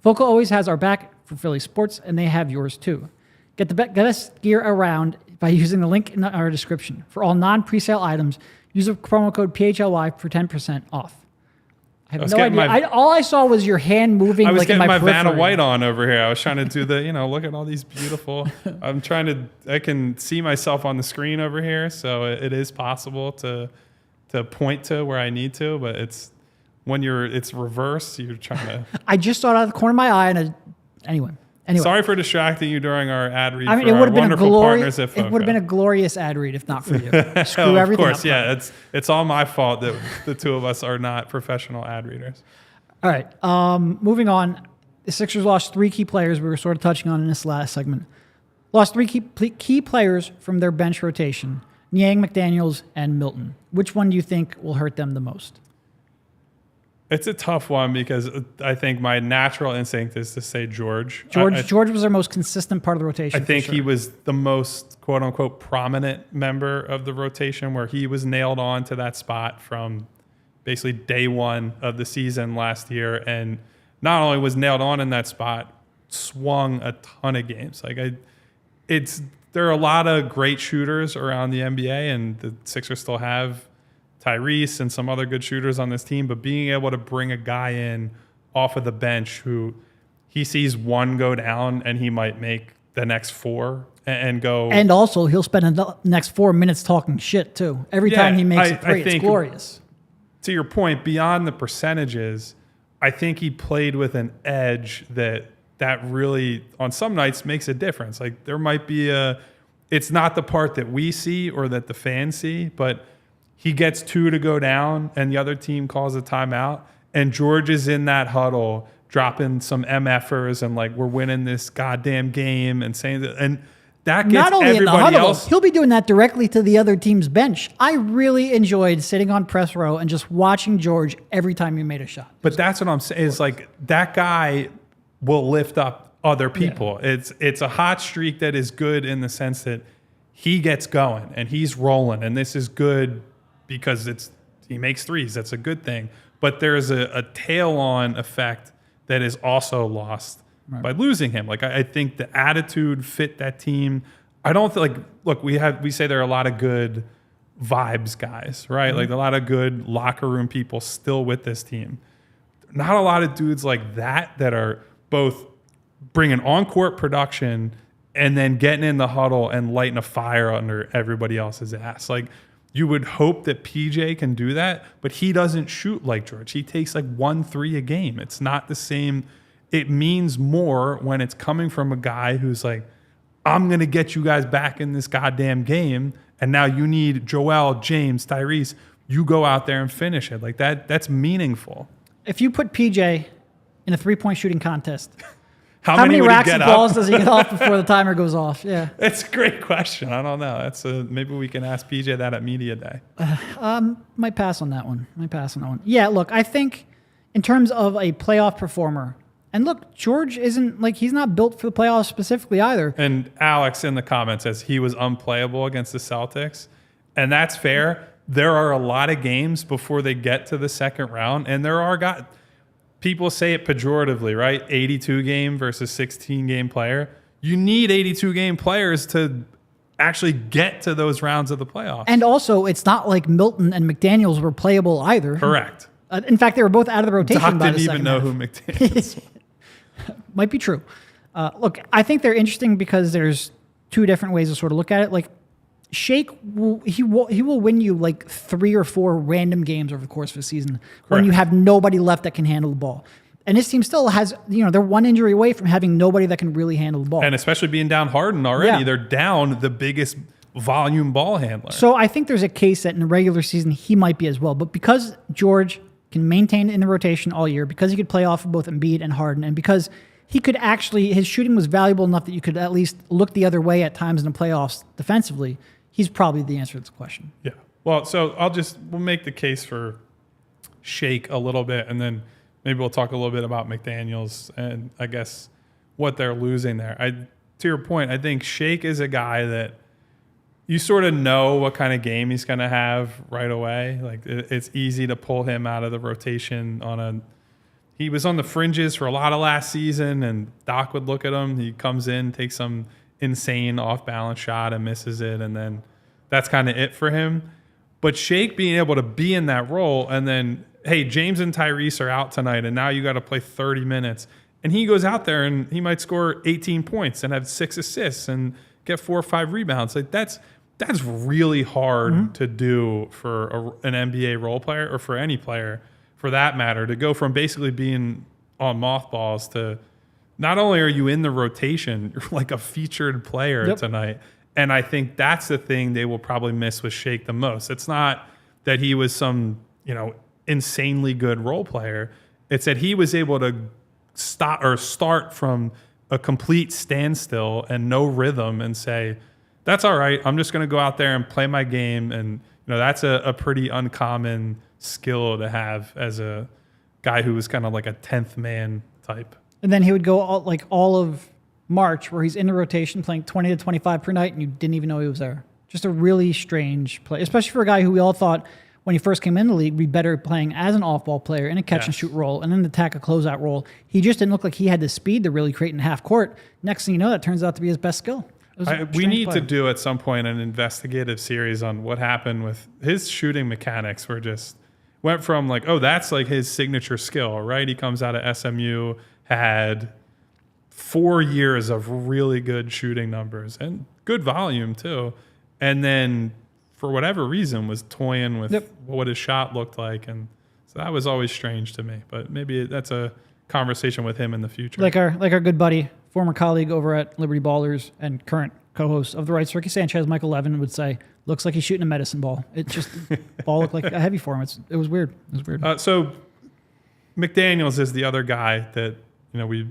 Foco always has our back for Philly sports, and they have yours too. Get the best gear around by using the link in our description. For all non-presale items, use the promo code PHLY for 10% off. I have no idea. All I saw was your hand moving. I was getting my periphery. Vanna White on over here. I was trying to do the, look at all these beautiful. I can see myself on the screen over here, so it is possible to point to where I need to, but it's when it's reversed, you're trying to. I just saw it out of the corner of my eye, and anyway, Anyway, Sorry for distracting you during our ad read. I mean, for it our would have been wonderful partners at Foco. it would have been a glorious ad read if not for you. Screw of everything course, up. yeah. It's all my fault that the two of us are not professional ad readers. All right. Moving on. The Sixers lost 3 key players. We were sort of touching on in this last segment. Lost 3 key players from their bench rotation: Niang, McDaniels, and Milton. Which one do you think will hurt them the most? It's a tough one because I think my natural instinct is to say George. George was our most consistent part of the rotation. I think he was the most quote unquote prominent member of the rotation, where he was nailed on to that spot from basically day one of the season last year. And not only was nailed on in that spot, swung a ton of games. There are a lot of great shooters around the NBA, and the Sixers still have Tyrese and some other good shooters on this team, but being able to bring a guy in off of the bench who he sees one go down and he might make the next 4 and go. And also, he'll spend the next 4 minutes talking shit, too. Every time he makes a 3, it's glorious. To your point, beyond the percentages, I think he played with an edge that really, on some nights, makes a difference. Like, there might be it's not the part that we see or that the fans see, but he gets 2 to go down and the other team calls a timeout, and George is in that huddle dropping some MFers and like, we're winning this goddamn game, and saying that, and that gets not only everybody in the huddle, else. he'll be doing that directly to the other team's bench. I really enjoyed sitting on press row and just watching George every time he made a shot. But that's what I'm saying, is like, that guy will lift up other people. Yeah. It's a hot streak that is good in the sense that he gets going and he's rolling, and this is good because he makes threes. That's a good thing. But there's a tail-on effect that is also lost by losing him. Like, I think the attitude fit that team. I don't think, like, look, we say there are a lot of good vibes guys, right? Like, a lot of good locker room people still with this team. Not a lot of dudes like that are both bringing on-court production and then getting in the huddle and lighting a fire under everybody else's ass. Like, you would hope that PJ can do that, but he doesn't shoot like George. He takes like 1-3 a game. It's not the same. It means more when it's coming from a guy who's like, I'm going to get you guys back in this goddamn game, and now you need Joel, James, Tyrese. You go out there and finish it. Like, that's meaningful. If you put PJ in a 3-point shooting contest, how many would racks he of get balls up? does he get off before the timer goes off? Yeah, that's a great question. I don't know. Maybe we can ask PJ that at media day. Might pass on that one. Yeah, look, I think in terms of a playoff performer, and look, George isn't like, he's not built for the playoffs specifically either. And Alex in the comments says he was unplayable against the Celtics, and that's fair. There are a lot of games before they get to the second round, and there are guys. People say it pejoratively, right? 82 game versus 16 game player. You need 82 game players to actually get to those rounds of the playoffs. And also, it's not like Milton and McDaniels were playable either. Correct. In fact, they were both out of the rotation Doc by the didn't even know half. who McDaniels was. Might be true. Look, I think they're interesting because there's 2 different ways to sort of look at it. Like, Shake, he will win you like 3 or 4 random games over the course of a season when you have nobody left that can handle the ball. And this team still has, they're one injury away from having nobody that can really handle the ball. And especially being down Harden already, they're down the biggest volume ball handler. So I think there's a case that in the regular season he might be as well. But because George can maintain in the rotation all year, because he could play off of both Embiid and Harden, and because he could actually, his shooting was valuable enough that you could at least look the other way at times in the playoffs defensively, he's probably the answer to this question. Yeah. Well, so we'll make the case for Shake a little bit, and then maybe we'll talk a little bit about McDaniels and I guess what they're losing there. To your point, I think Shake is a guy that you sort of know what kind of game he's going to have right away. Like, it's easy to pull him out of the rotation he was on the fringes for a lot of last season, and Doc would look at him. He comes in, takes some insane off-balance shot and misses it, and then that's kind of it for him. But Shake being able to be in that role, and then, hey, James and Tyrese are out tonight, and now you got to play 30 minutes. And he goes out there, and he might score 18 points and have 6 assists and get 4 or 5 rebounds. Like, that's really hard to do for an NBA role player, or for any player for that matter, to go from basically being on mothballs to not only are you in the rotation, you're like a featured player tonight. And I think that's the thing they will probably miss with Shake the most. It's not that he was some, insanely good role player. It's that he was able to start from a complete standstill and no rhythm and say, that's all right. I'm just going to go out there and play my game. And, that's a pretty uncommon skill to have as a guy who was kind of like a 10th man type. And then he would go all of March where he's in the rotation playing 20 to 25 per night and you didn't even know he was there. Just a really strange play, especially for a guy who we all thought when he first came in the league would be better playing as an off-ball player in a catch-and-shoot role and then attack a closeout role. He just didn't look like he had the speed to really create in half court. Next thing you know, that turns out to be his best skill. We need to do at some point an investigative series on what happened with his shooting mechanics. Went from like, oh, that's like his signature skill, right? He comes out of SMU, had 4 years of really good shooting numbers and good volume too. And then for whatever reason was toying with what his shot looked like. And so that was always strange to me, but maybe that's a conversation with him in the future. Like our good buddy, former colleague over at Liberty Ballers and current co-host of The Rights, Ricky Sanchez, Michael Levin would say, looks like he's shooting a medicine ball. It just, ball looked like a heavy for him. It was weird. So McDaniels is the other guy that, we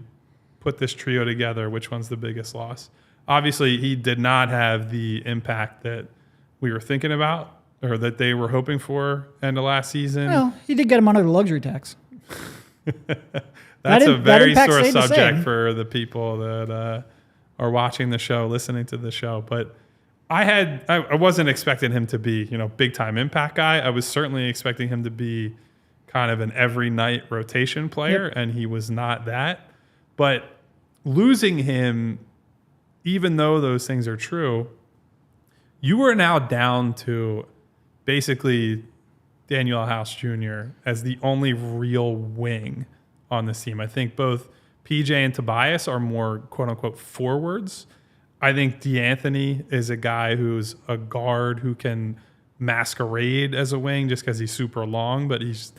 put this trio together. Which one's the biggest loss? Obviously, he did not have the impact that we were thinking about or that they were hoping for end of last season. Well, he did get him under the luxury tax. That's a very sore subject for the people that are watching the show, listening to the show. But I wasn't expecting him to be, big time impact guy. I was certainly expecting him to be kind of an every night rotation player, and he was not that. But losing him, even though those things are true, you are now down to basically Daniel House Jr. as the only real wing on this team. I think both PJ and Tobias are more quote-unquote forwards. I think D'Anthony is a guy who's a guard who can masquerade as a wing just because he's super long, but he's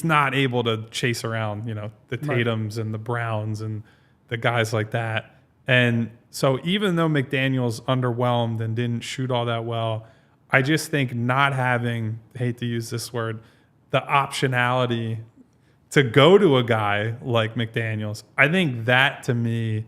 not able to chase around, the Tatums and the Browns and the guys like that. And so even though McDaniels underwhelmed and didn't shoot all that well, I just think not having, I hate to use this word, the optionality to go to a guy like McDaniels, I think that to me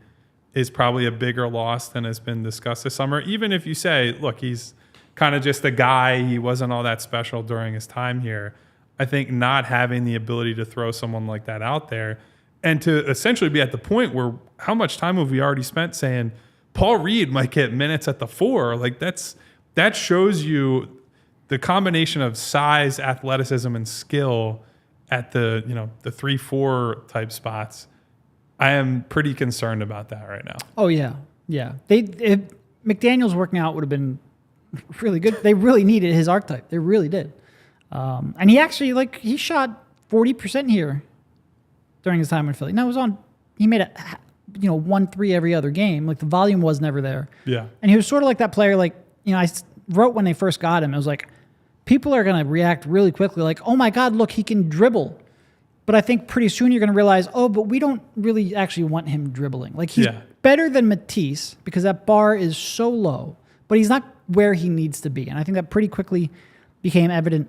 is probably a bigger loss than has been discussed this summer. Even if you say, look, he's kind of just a guy, he wasn't all that special during his time here. I think not having the ability to throw someone like that out there and to essentially be at the point where how much time have we already spent saying Paul Reed might get minutes at the 4? Like that shows you the combination of size, athleticism, and skill at the 3-4 type spots. I am pretty concerned about that right now. Oh yeah. McDaniels working out would have been really good. They really needed his archetype. They really did. And he actually he shot 40% here during his time in Philly. Now he made 1-3 every other game. Like the volume was never there. Yeah. And he was sort of like that player. I wrote when they first got him, it was like, people are going to react really quickly. Like, oh my God, look, he can dribble. But I think pretty soon you're going to realize, oh, but we don't really actually want him dribbling. Like he's better than Matisse because that bar is so low, but he's not where he needs to be. And I think that pretty quickly became evident.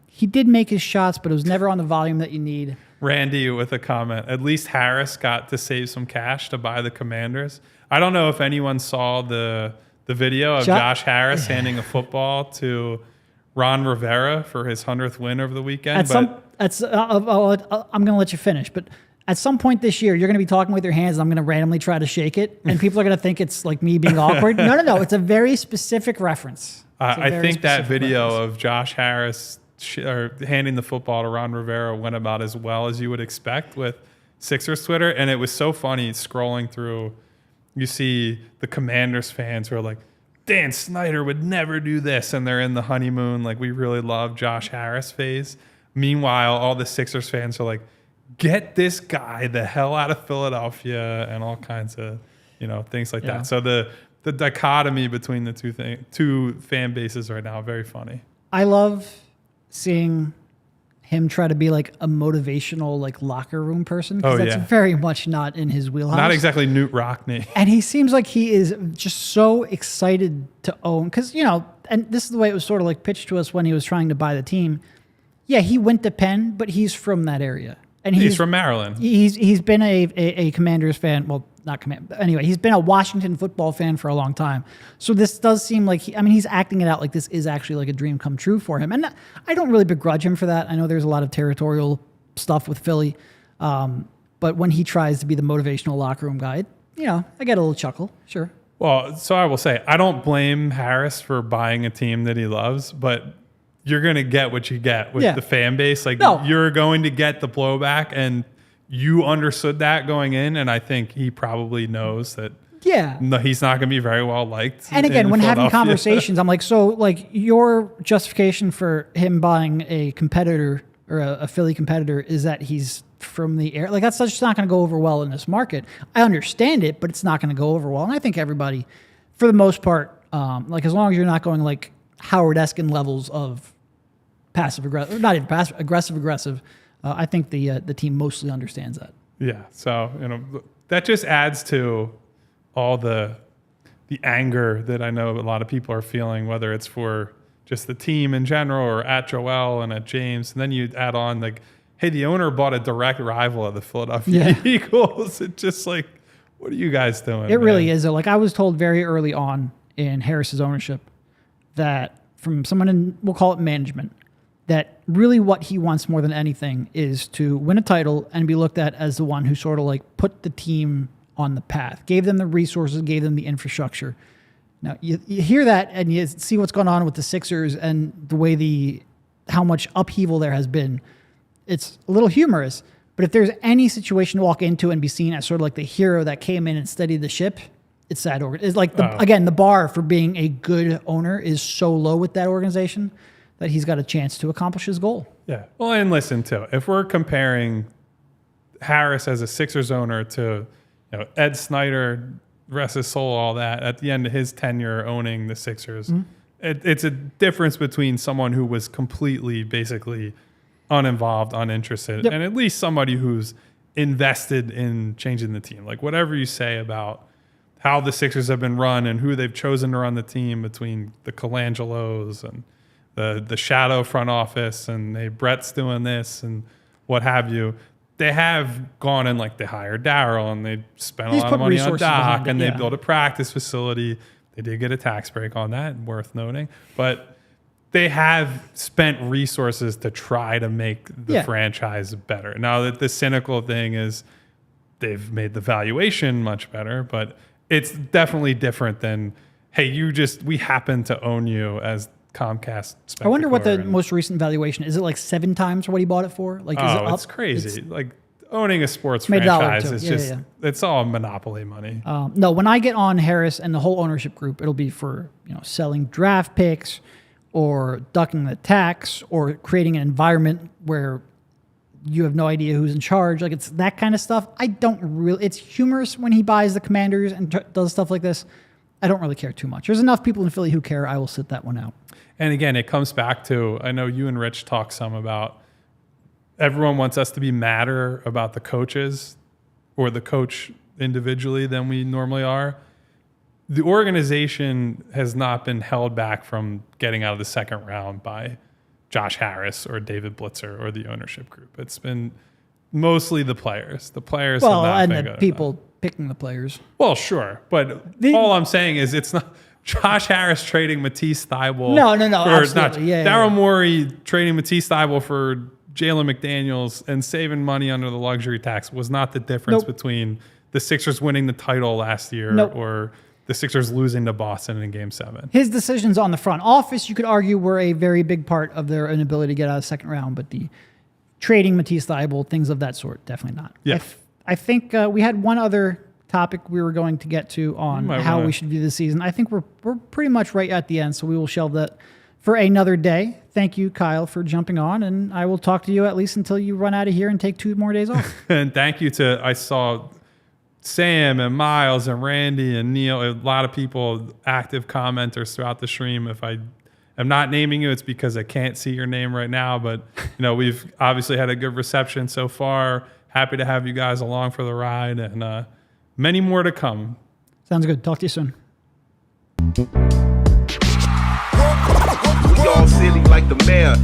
He did make his shots, but it was never on the volume that you need. Randy with a comment. At least Harris got to save some cash to buy the Commanders. I don't know if anyone saw the video of Josh Harris handing a football to Ron Rivera for his 100th win over the weekend. I'm going to let you finish, but at some point this year, you're going to be talking with your hands, and I'm going to randomly try to shake it, and people are going to think it's like me being awkward. No. It's a very specific reference. I think that video of Josh Harris handing the football to Ron Rivera went about as well as you would expect with Sixers Twitter, and it was so funny scrolling through. You see the Commanders fans who are like, Dan Snyder would never do this, and they're in the honeymoon, like we really love Josh Harris phase. Meanwhile, all the Sixers fans are like, get this guy the hell out of Philadelphia, and all kinds of things like that. So the dichotomy between the two fan bases right now, very funny. I love seeing him try to be like a motivational like locker room person, because that's yeah. very much not in his wheelhouse. Not exactly Newt Rockney. And he seems like he is just so excited to own, because, you know, and this is the way it was sort of like pitched to us when he was trying to buy the team. Yeah, he went to Penn, but he's from that area. And He's from Maryland. He's been a Commanders fan. Well, not Command. Anyway, he's been a Washington football fan for a long time. So this does seem like he's acting it out like this is actually like a dream come true for him. And I don't really begrudge him for that. I know there's a lot of territorial stuff with Philly, but when he tries to be the motivational locker room guy, I get a little chuckle. Sure. Well, so I will say I don't blame Harris for buying a team that he loves, but you're going to get what you get with the fan base. Like, you're going to get the blowback, and you understood that going in. And I think he probably knows that. Yeah. No, he's not going to be very well liked. And again, when having conversations, I'm like, so like your justification for him buying a competitor or a Philly competitor is that he's from the air. Like, that's just not going to go over well in this market. I understand it, but it's not going to go over well. And I think everybody, for the most part, like as long as you're not going like Howard-esque levels of passive aggressive, not even passive, aggressive. I think the team mostly understands that. Yeah. So that just adds to all the anger that I know a lot of people are feeling, whether it's for just the team in general or at Joel and at James, and then you add on like, hey, the owner bought a direct rival of the Philadelphia Eagles. It's just like, what are you guys doing? It really is. Like, I was told very early on in Harris's ownership that from someone in, we'll call it management, that really what he wants more than anything is to win a title and be looked at as the one who sort of like put the team on the path, gave them the resources, gave them the infrastructure. Now, you hear that and you see what's going on with the Sixers and the way how much upheaval there has been. It's a little humorous, but if there's any situation to walk into and be seen as sort of like the hero that came in and steadied the ship, it's that It's like, again, the bar for being a good owner is so low with that organization that he's got a chance to accomplish his goal. Yeah. Well, and listen, too, if we're comparing Harris as a Sixers owner to Ed Snyder, rest his soul, all that, at the end of his tenure owning the Sixers, it's a difference between someone who was completely, basically uninvolved, uninterested, and at least somebody who's invested in changing the team. Like, whatever you say about how the Sixers have been run and who they've chosen to run the team between the Colangelos and the shadow front office and hey, Brett's doing this and what have you. They have gone and like they hired Daryl and they spent a lot of money on Doc and they built a practice facility. They did get a tax break on that, worth noting. But they have spent resources to try to make the franchise better. Now, that the cynical thing is they've made the valuation much better, but it's definitely different than, hey, we happen to own you as Comcast. I wonder what the most recent valuation is. It like 7 times what he bought it for? Like, is it up? It's crazy. Like, owning a sports franchise is it's all monopoly money. No, when I get on Harris and the whole ownership group, it'll be for selling draft picks or ducking the tax or creating an environment where you have no idea who's in charge. Like, it's that kind of stuff. It's humorous when he buys the Commanders and does stuff like this. I don't really care too much. There's enough people in Philly who care. I will sit that one out. And again, it comes back to, I know you and Rich talk some about everyone wants us to be madder about the coaches or the coach individually than we normally are. The organization has not been held back from getting out of the second round by Josh Harris or David Blitzer or the ownership group. It's been mostly the players. The players have not been good people picking the players. Well, sure. But all I'm saying is it's not Josh Harris trading Matisse Thybulle. No, absolutely. Daryl Morey trading Matisse Thybulle for Jalen McDaniels and saving money under the luxury tax was not the difference between the Sixers winning the title last year or the Sixers losing to Boston in Game 7. His decisions on the front office, you could argue, were a very big part of their inability to get out of the second round, but the trading Matisse Thybulle, things of that sort, definitely not. Yeah. I think we had one other topic we were going to get to on how we should view the season. I think we're pretty much right at the end, so we will shelve that for another day. Thank you, Kyle, for jumping on, and I will talk to you at least until you run out of here and take 2 more days off. And thank you to, I saw Sam and Miles and Randy and Neil, a lot of people, active commenters throughout the stream. If I am not naming you, it's because I can't see your name right now. But, we've obviously had a good reception so far. Happy to have you guys along for the ride, and many more to come. Sounds good. Talk to you soon. We all silly like the mayor.